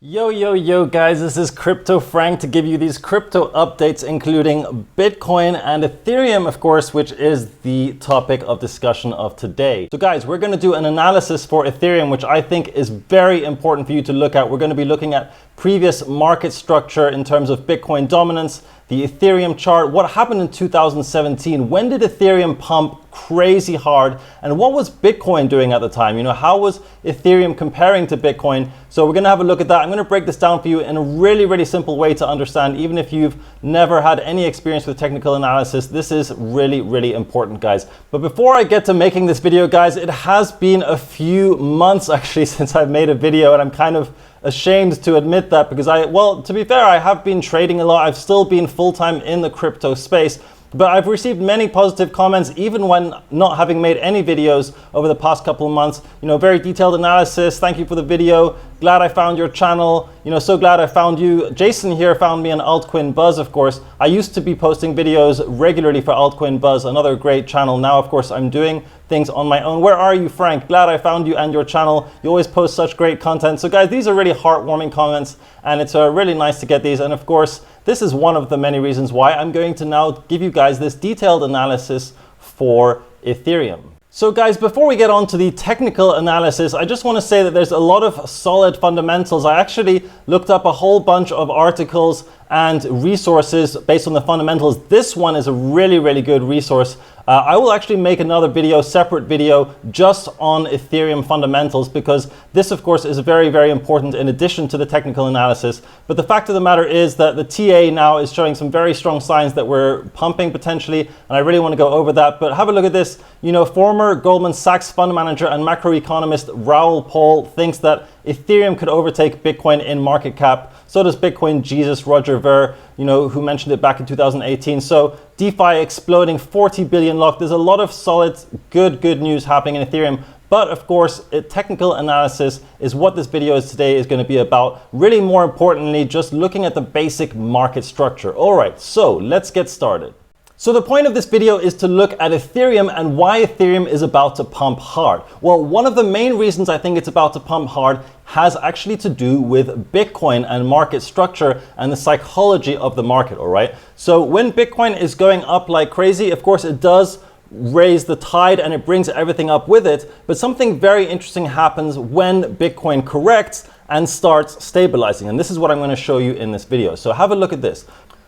Yo guys, this is Crypto Frank to give you these crypto updates including Bitcoin and Ethereum, of course, which is the topic of discussion of today. So guys, we're going to do an analysis for Ethereum, which I think is very important for you to look at. We're going to be looking at previous market structure in terms of Bitcoin dominance, the Ethereum chart, what happened in 2017, when did Ethereum pump crazy hard, and what was Bitcoin doing at the time? You know, how was Ethereum comparing to Bitcoin? So we're gonna have a look at that. I'm gonna break this down for you in a really simple way to understand. Even if you've never had any experience with technical analysis, this is really important, guys. But before I get to making this video, guys, it has been a few months actually since I've made a video, and I'm kind of ashamed to admit that because well, to be fair, I have been trading a lot. I've still been full-time in the crypto space, but I've received many positive comments even when not having made any videos over the past couple of months. You know, very detailed analysis. Thank you for the video. Glad I found your channel. You know, so glad I found you. Jason here found me on Altcoin Buzz, of course. I used to be posting videos regularly for Altcoin Buzz, another great channel. Now, of course, I'm doing things on my own. Where are you, Frank? Glad I found you and your channel. You always post such great content. So guys, these are really heartwarming comments, and it's really nice to get these. And of course, this is one of the many reasons why I'm going to now give you guys this detailed analysis for Ethereum. So guys, before we get on to the technical analysis, I just want to say that there's a lot of solid fundamentals. I actually looked up a whole bunch of articles and resources based on the fundamentals. This one is a really good resource. I will actually make another video, separate video, just on Ethereum fundamentals, because this, of course, is very important in addition to the technical analysis. But the fact of the matter is that the TA now is showing some very strong signs that we're pumping potentially, and I really want to go over that. But have a look at this. You know, former Goldman Sachs fund manager and macroeconomist Raoul Pal thinks that Ethereum could overtake Bitcoin in market cap. So does Bitcoin Jesus Roger Ver, you know, who mentioned it back in 2018. So DeFi exploding, 40 billion locked. There's a lot of solid, good news happening in Ethereum. But of course, technical analysis is what this video today is going to be about. Really, more importantly, just looking at the basic market structure. All right, so let's get started. So the point of this video is to look at Ethereum and why Ethereum is about to pump hard. Well, one of the main reasons I think it's about to pump hard has actually to do with Bitcoin and market structure and the psychology of the market, all right? So when Bitcoin is going up like crazy, of course it does raise the tide and it brings everything up with it, but something very interesting happens when Bitcoin corrects and starts stabilizing. And this is what I'm going to show you in this video. So have a look at this.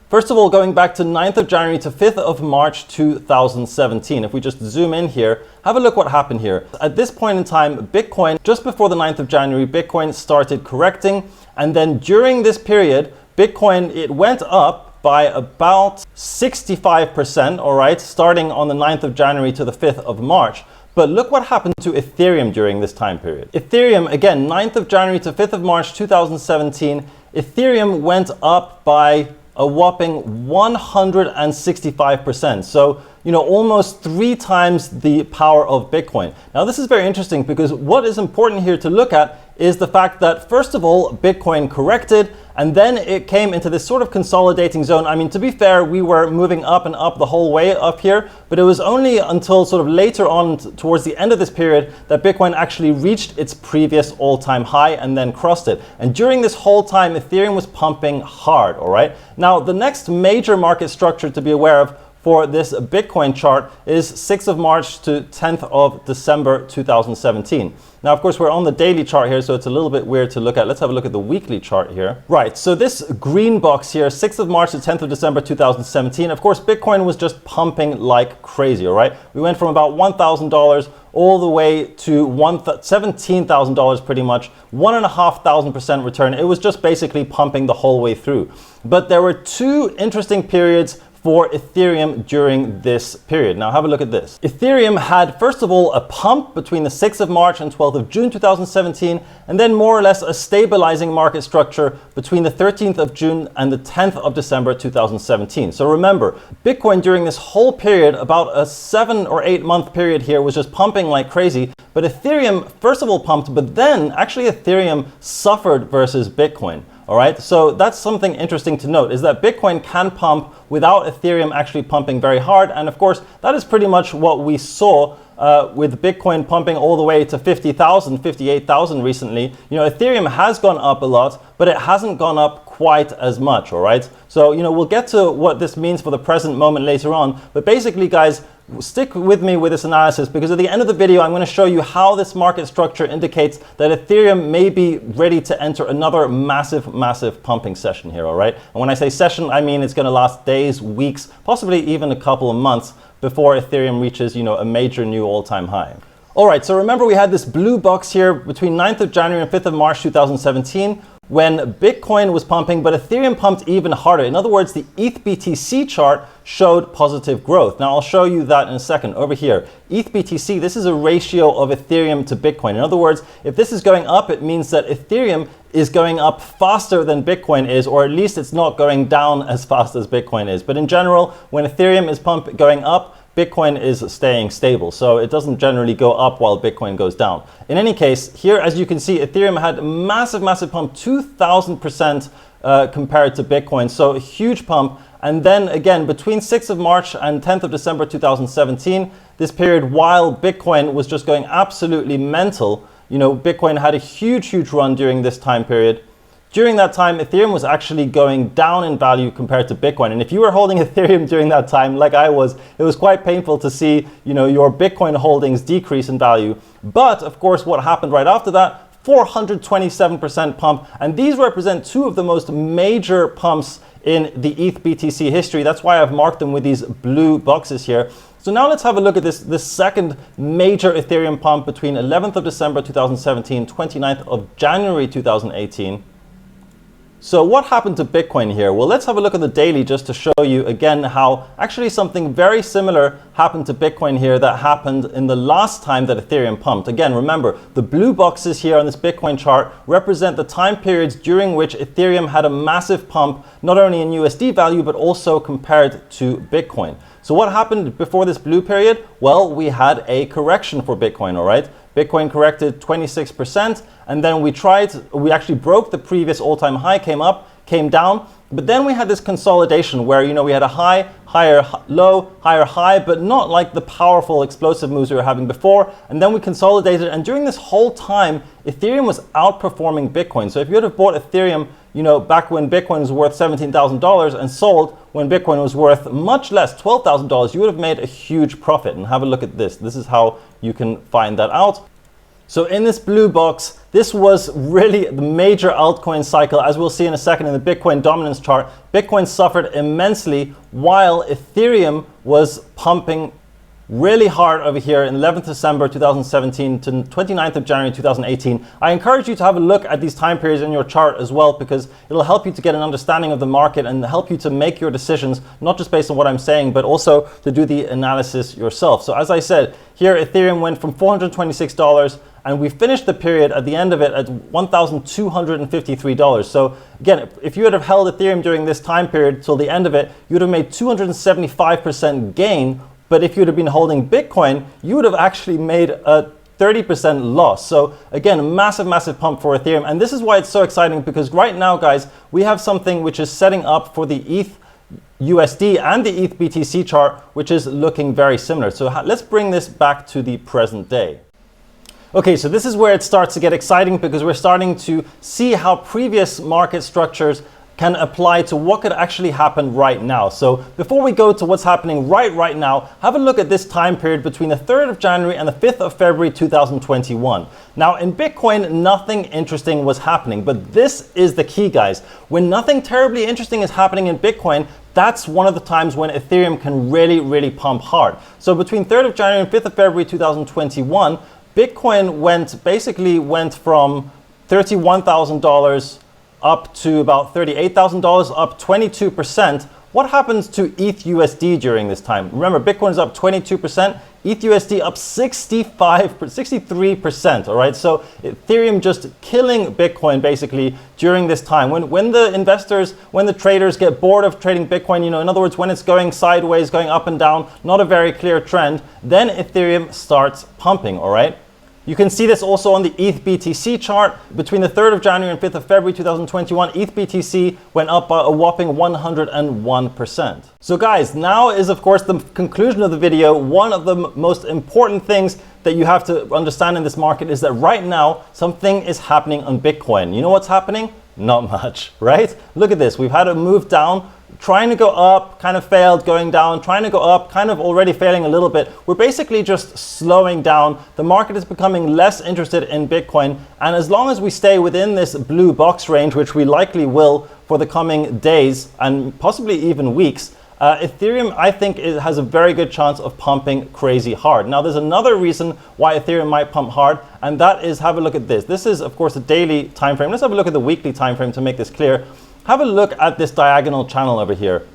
First of all, going back to 9th of January to 5th of March 2017, if we just zoom in here, have a look what happened here. At this point in time, Bitcoin, just before the 9th of January, Bitcoin started correcting. And then during this period, Bitcoin, it went up by about 65%, all right, starting on the 9th of January to the 5th of March. But look what happened to Ethereum during this time period. Ethereum, again, 9th of January to 5th of March 2017, Ethereum went up by a whopping 165%. So, you know, almost 3 times the power of Bitcoin. Now, this is very interesting because what is important here to look at is the fact that, first of all, Bitcoin corrected, and then it came into this sort of consolidating zone. I mean, to be fair, we were moving up and up the whole way up here, but it was only until sort of later on towards the end of this period that Bitcoin actually reached its previous all-time high and then crossed it. And during this whole time, Ethereum was pumping hard, all right? Now, the next major market structure to be aware of for this Bitcoin chart is 6th of March to 10th of December 2017. Now, of course, we're on the daily chart here, so it's a little bit weird to look at. Let's have a look at the weekly chart here. Right, so this green box here, 6th of March to 10th of December 2017, of course, Bitcoin was just pumping like crazy, all right? We went from about $1,000 all the way to $17,000 pretty much, 1,500% return. It was just basically pumping the whole way through. But there were 2 interesting periods for Ethereum during this period. Now have a look at this. Ethereum had, first of all, a pump between the 6th of March and 12th of June 2017, and then more or less a stabilizing market structure between the 13th of June and the 10th of December 2017. So remember, Bitcoin during this whole period, about a 7 or 8 month period here, was just pumping like crazy. But Ethereum, first of all, pumped, but then actually Ethereum suffered versus Bitcoin. All right, so that's something interesting to note, is that Bitcoin can pump without Ethereum actually pumping very hard. And of course, that is pretty much what we saw with Bitcoin pumping all the way to 50,000, 58,000 recently. You know, Ethereum has gone up a lot, but it hasn't gone up quite as much, all right? So, you know, we'll get to what this means for the present moment later on. But basically, guys, stick with me with this analysis, because at the end of the video, I'm going to show you how this market structure indicates that Ethereum may be ready to enter another massive pumping session here, all right? And when I say session, I mean it's going to last days, weeks, possibly even a couple of months before Ethereum reaches, you know, a major new all-time high. All right, so remember we had this blue box here between 9th of January and 5th of March 2017 when Bitcoin was pumping, but Ethereum pumped even harder. In other words, the ETH BTC chart showed positive growth. Now I'll show you that in a second. Over here, ETH BTC, this is a ratio of Ethereum to Bitcoin. In other words, if this is going up, it means that Ethereum is going up faster than Bitcoin is, or at least it's not going down as fast as Bitcoin is. But in general, when Ethereum is going up, Bitcoin is staying stable. So it doesn't generally go up while Bitcoin goes down. In any case, here, as you can see, Ethereum had a massive pump, 2,000% compared to Bitcoin. So a huge pump. And then again, between 6th of March and 10th of December 2017, this period while Bitcoin was just going absolutely mental, you know, Bitcoin had a huge run during this time period. During that time, Ethereum was actually going down in value compared to Bitcoin. And if you were holding Ethereum during that time, like I was, it was quite painful to see, you know, your Bitcoin holdings decrease in value. But of course, what happened right after that, 427% pump. And these represent two of the most major pumps in the ETH BTC history. That's why I've marked them with these blue boxes here. So now let's have a look at this second major Ethereum pump between 11th of December 2017, 29th of January 2018. So what happened to Bitcoin here? Well, let's have a look at the daily just to show you again how actually something very similar happened to Bitcoin here that happened in the last time that Ethereum pumped. Again, remember, the blue boxes here on this Bitcoin chart represent the time periods during which Ethereum had a massive pump, not only in USD value, but also compared to Bitcoin. So what happened before this blue period? Well, we had a correction for Bitcoin, all right? Bitcoin corrected 26%, and then we actually broke the previous all-time high, came down, but then we had this consolidation where, you know, we had a high, higher, low, higher, high, but not like the powerful explosive moves we were having before. And then we consolidated, and during this whole time, Ethereum was outperforming Bitcoin. So if you had have bought Ethereum, you know, back when Bitcoin was worth $17,000 and sold when Bitcoin was worth much less, $12,000, you would have made a huge profit. And have a look at this. This is how you can find that out. So in this blue box, this was really the major altcoin cycle. As we'll see in a second in the Bitcoin dominance chart, Bitcoin suffered immensely while Ethereum was pumping really hard over here in 11th December 2017 to 29th of January 2018. I encourage you to have a look at these time periods in your chart as well, because it'll help you to get an understanding of the market and help you to make your decisions, not just based on what I'm saying, but also to do the analysis yourself. So as I said, here Ethereum went from $426 and we finished the period at the end of it at $1,253. So again, if you had have held Ethereum during this time period till the end of it, you would have made 275% gain. But if you'd have been holding Bitcoin, you would have actually made a 30% loss. So again, a massive pump for Ethereum. And this is why it's so exciting, because right now, guys, we have something which is setting up for the ETH USD and the ETH BTC chart, which is looking very similar. So let's bring this back to the present day. Okay, so this is where it starts to get exciting, because we're starting to see how previous market structures can apply to what could actually happen right now. So before we go to what's happening right now, have a look at this time period between the 3rd of January and the 5th of February 2021. Now in Bitcoin, nothing interesting was happening, but this is the key, guys. When nothing terribly interesting is happening in Bitcoin, that's one of the times when Ethereum can really pump hard. So between 3rd of January and 5th of February 2021, Bitcoin basically went from $31,000 up to about $38,000, up 22%. What happens to ETH USD during this time? Remember, Bitcoin is up 22%, ETH USD up 63%, all right? So Ethereum just killing Bitcoin basically during this time. When the investors, when the traders get bored of trading Bitcoin, you know, in other words, when it's going sideways, going up and down, not a very clear trend, then Ethereum starts pumping, all right? You can see this also on the ETH BTC chart. Between the 3rd of January and 5th of February 2021, ETH BTC went up by a whopping 101%. So guys, now is of course the conclusion of the video. One of the most important things that you have to understand in this market is that right now something is happening on Bitcoin. You know what's happening? Not much, right? Look at this. We've had a move down, trying to go up, kind of failed, going down, trying to go up, kind of already failing a little bit. We're basically just slowing down. The market is becoming less interested in Bitcoin. And as long as we stay within this blue box range, which we likely will for the coming days and possibly even weeks, Ethereum, I think, has a very good chance of pumping crazy hard. Now, there's another reason why Ethereum might pump hard, and that is, have a look at this. This is, of course, a daily time frame. Let's have a look at the weekly time frame to make this clear. Have a look at this diagonal channel over here.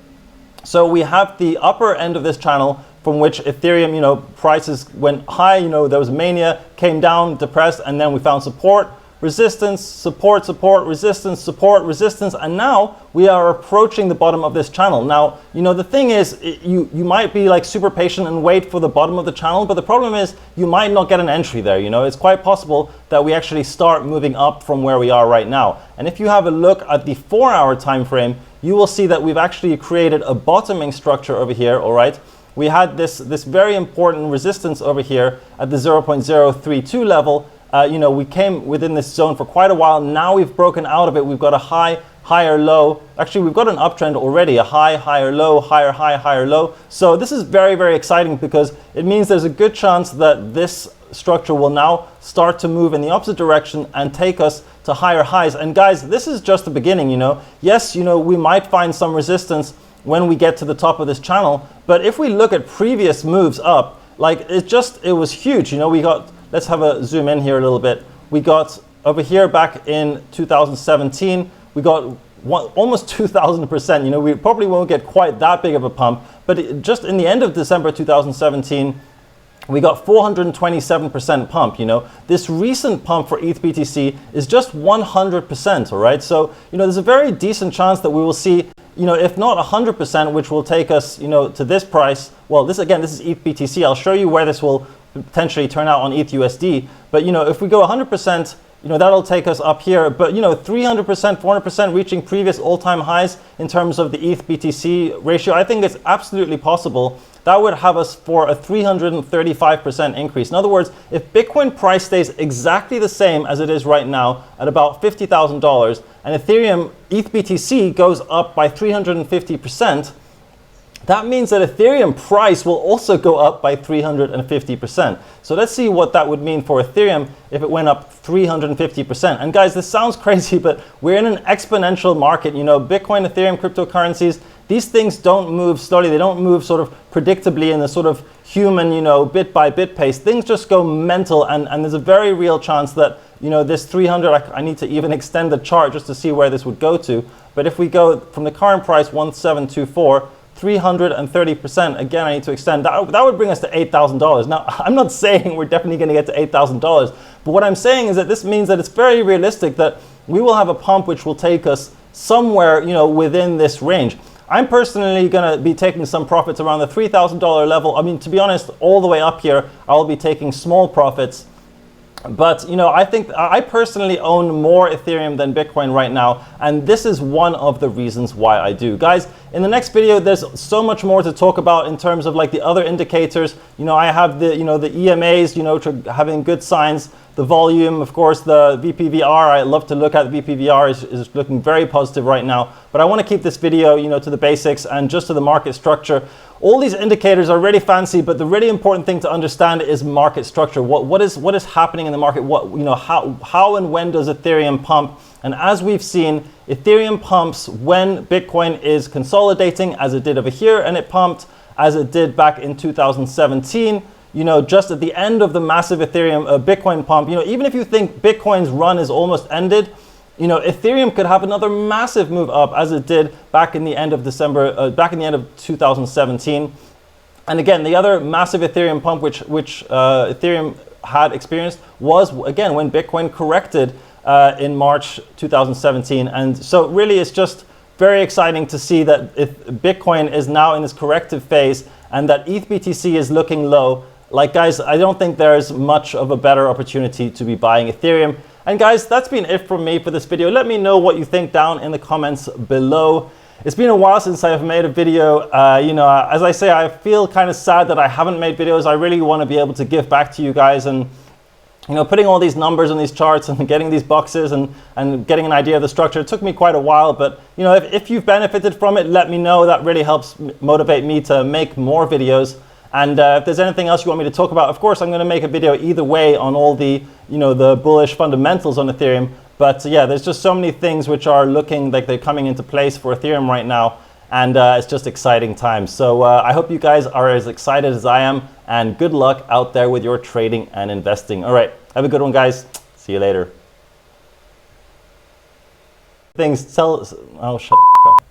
So we have the upper end of this channel from which Ethereum, prices went high, there was mania, came down, depressed, and then we found support, resistance, support, support, resistance, support, resistance, and now we are approaching the bottom of this channel. Now, the thing is, you might be like super patient and wait for the bottom of the channel, but the problem is you might not get an entry there. It's quite possible that we actually start moving up from where we are right now. And if you have a look at the 4-hour time frame, you will see that we've actually created a bottoming structure over here, all right? We had this very important resistance over here at the 0.032 level. We came within this zone for quite a while. Now we've broken out of it. We've got a high, higher low. Actually, we've got an uptrend already, a high, higher low, higher, high, higher low. So this is very, very exciting because it means there's a good chance that this structure will now start to move in the opposite direction and take us to higher highs. And guys, this is just the beginning, Yes, we might find some resistance when we get to the top of this channel. But if we look at previous moves up, it was huge. We got, let's have a zoom in here a little bit. We got over here back in 2017, we got almost 2,000%. We probably won't get quite that big of a pump, but just in the end of December 2017, we got 427% pump. This recent pump for ETH BTC is just 100%, all right? So, there's a very decent chance that we will see, if not 100%, which will take us, to this price. Well, this is ETH BTC. I'll show you where this will potentially turn out on ETH USD. But, if we go 100%, that'll take us up here. But, 300%, 400% reaching previous all-time highs in terms of the ETH BTC ratio, I think it's absolutely possible. That would have us for a 335% increase. In other words, if Bitcoin price stays exactly the same as it is right now at about $50,000 and Ethereum ETH BTC goes up by 350%, that means that Ethereum price will also go up by 350%. So let's see what that would mean for Ethereum if it went up 350%. And guys, this sounds crazy, but we're in an exponential market. Bitcoin, Ethereum, cryptocurrencies, these things don't move slowly. They don't move sort of predictably in a sort of human, bit by bit pace. Things just go mental. And there's a very real chance that, this 300, I need to even extend the chart just to see where this would go to. But if we go from the current price, 1724, 330%, again, I need to extend. That would bring us to $8,000. Now, I'm not saying we're definitely going to get to $8,000, but what I'm saying is that this means that it's very realistic that we will have a pump which will take us somewhere, within this range. I'm personally going to be taking some profits around the $3,000 level. I mean, to be honest, all the way up here, I'll be taking small profits. But, I think I personally own more Ethereum than Bitcoin right now. And this is one of the reasons why I do. Guys, in the next video, there's so much more to talk about in terms of the other indicators. I have the EMAs, having good signs. The volume, of course, the VPVR, I love to look at. The VPVR is looking very positive right now. But I want to keep this video, to the basics and just to the market structure. All these indicators are really fancy, but the really important thing to understand is market structure. What is happening in the market? How and when does Ethereum pump? And as we've seen, Ethereum pumps when Bitcoin is consolidating, as it did over here, and it pumped as it did back in 2017. Just at the end of the massive Bitcoin pump, even if you think Bitcoin's run is almost ended, Ethereum could have another massive move up as it did back in the end of back in the end of 2017. And again, the other massive Ethereum pump which Ethereum had experienced was, again, when Bitcoin corrected in March 2017. And so really it's just very exciting to see that if Bitcoin is now in this corrective phase and that ETH BTC is looking low. like guys, I don't think there's much of a better opportunity to be buying Ethereum. And guys, that's been it from me for this video. Let me know what you think down in the comments below. It's been a while since I've made a video. As I say, I feel kind of sad that I haven't made videos. I really want to be able to give back to you guys, and putting all these numbers on these charts and getting these boxes and getting an idea of the structure. It took me quite a while, but if you've benefited from it, let me know. That really helps motivate me to make more videos. And if there's anything else you want me to talk about, of course, I'm going to make a video either way on all the, the bullish fundamentals on Ethereum. But yeah, there's just so many things which are looking like they're coming into place for Ethereum right now. And it's just exciting times. So I hope you guys are as excited as I am, and good luck out there with your trading and investing. All right, have a good one, guys. See you later. Oh, shut the fuck up.